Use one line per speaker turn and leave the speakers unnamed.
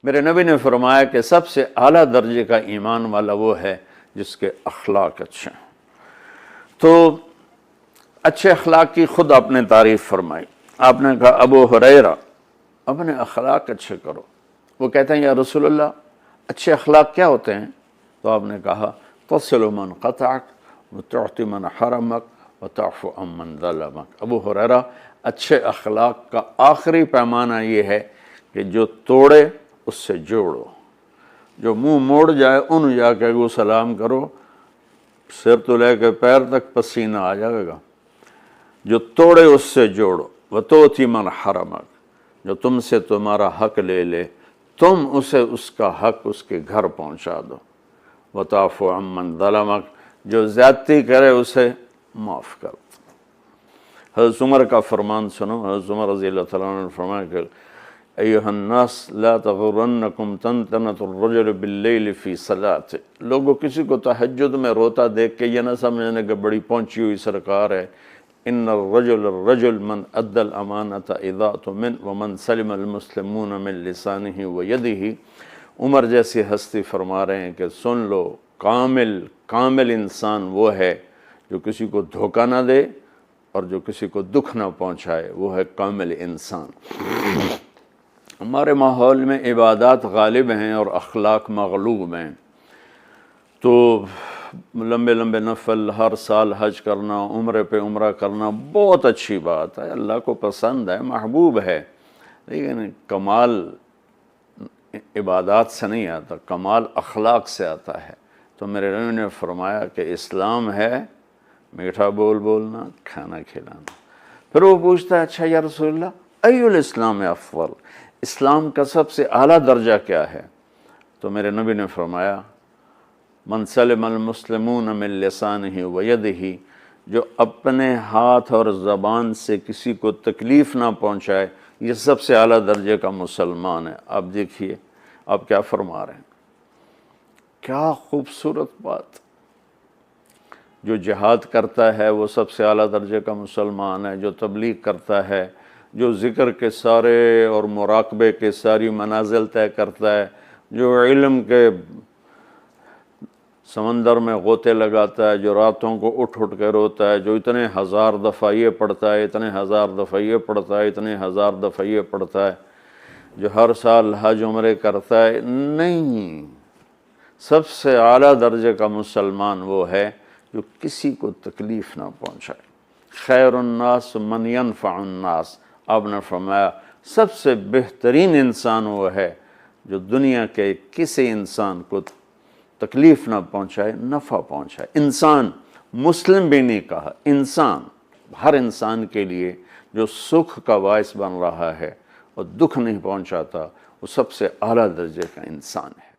میرے نبی نے فرمایا کہ سب سے اعلیٰ درجے کا ایمان والا وہ ہے جس کے اخلاق اچھے ہیں۔ تو اچھے اخلاق کی خود آپ نے تعریف فرمائی۔ آپ نے کہا ابو ہریرہ اپنے اخلاق اچھے کرو۔ وہ کہتے ہیں یا رسول اللہ اچھے اخلاق کیا ہوتے ہیں؟ تو آپ نے کہا تصل من قطعک وتعطی من حرمک وتعفو عن من ظلمک۔ ابو ہریرہ اچھے اخلاق کا آخری پیمانہ یہ ہے کہ جو توڑے اس سے جوڑو، جو منہ موڑ جائے ان جا کے وہ سلام کرو، سر تو لے کے پیر تک پسینہ آ جائے گا۔ جو توڑے اس سے جوڑو، وتعطی من حرمک، جو تم سے تمہارا حق لے لے تم اسے اس کا حق اس کے گھر پہنچا دو، وتعفو عن من ظلمک، جو زیادتی کرے اسے معاف کر دو۔ حضرت عمر کا فرمان سنو۔ حضرت عمر رضی اللہ تعالیٰ عنہ نے فرمایا کہ ایھا الناس لا تغرنکم طنطنۃ الرجل باللیل فی صلاۃ۔ لوگوں کسی کو تہجد میں روتا دیکھ کے یہ نہ سمجھنے کہ بڑی پہنچی ہوئی سرکار ہے۔ ان الرجل من ادى الامانۃ اذا اؤتمن ومن سلم المسلمون من لسانہ ویدہ۔ عمر جیسی ہستی فرما رہے ہیں کہ سن لو، کامل انسان وہ ہے جو کسی کو دھوکہ نہ دے اور جو کسی کو دکھ نہ پہنچائے، وہ ہے کامل انسان۔ ہمارے ماحول میں عبادات غالب ہیں اور اخلاق مغلوب ہیں، تو لمبے لمبے نفل، ہر سال حج کرنا، عمرے پہ عمرہ کرنا بہت اچھی بات ہے، اللہ کو پسند ہے، محبوب ہے، لیکن کمال عبادات سے نہیں آتا، کمال اخلاق سے آتا ہے۔ تو میرے نبی نے فرمایا کہ اسلام ہے میٹھا بول بولنا، کھانا کھلانا۔ پھر وہ پوچھتا ہے اچھا یا رسول اللہ ای الاسلام افضل، اسلام کا سب سے اعلیٰ درجہ کیا ہے؟ تو میرے نبی نے فرمایا من سلم المسلمون من لسانہ ویدہ، جو اپنے ہاتھ اور زبان سے کسی کو تکلیف نہ پہنچائے، یہ سب سے اعلیٰ درجے کا مسلمان ہے۔ آپ دیکھیے آپ کیا فرما رہے ہیں، کیا خوبصورت بات۔ جو جہاد کرتا ہے وہ سب سے اعلیٰ درجے کا مسلمان ہے، جو تبلیغ کرتا ہے، جو ذکر کے سارے اور مراقبے کے ساری منازل طے کرتا ہے، جو علم کے سمندر میں غوطے لگاتا ہے، جو راتوں کو اٹھ کے روتا ہے، جو اتنے ہزار دفعہ یہ پڑھتا ہے، اتنے ہزار دفعہ یہ پڑھتا ہے، اتنے ہزار دفعہ یہ پڑھتا ہے، جو ہر سال حج عمرے کرتا ہے، نہیں، سب سے اعلیٰ درجے کا مسلمان وہ ہے جو کسی کو تکلیف نہ پہنچائے۔ خیر الناس من ینفع الناس، آپ نے فرمایا سب سے بہترین انسان وہ ہے جو دنیا کے کسی انسان کو تکلیف نہ پہنچائے، نفع پہنچائے۔ انسان، مسلم بھی نہیں کہا، انسان، ہر انسان کے لیے جو سکھ کا باعث بن رہا ہے اور دکھ نہیں پہنچاتا، وہ سب سے اعلیٰ درجے کا انسان ہے۔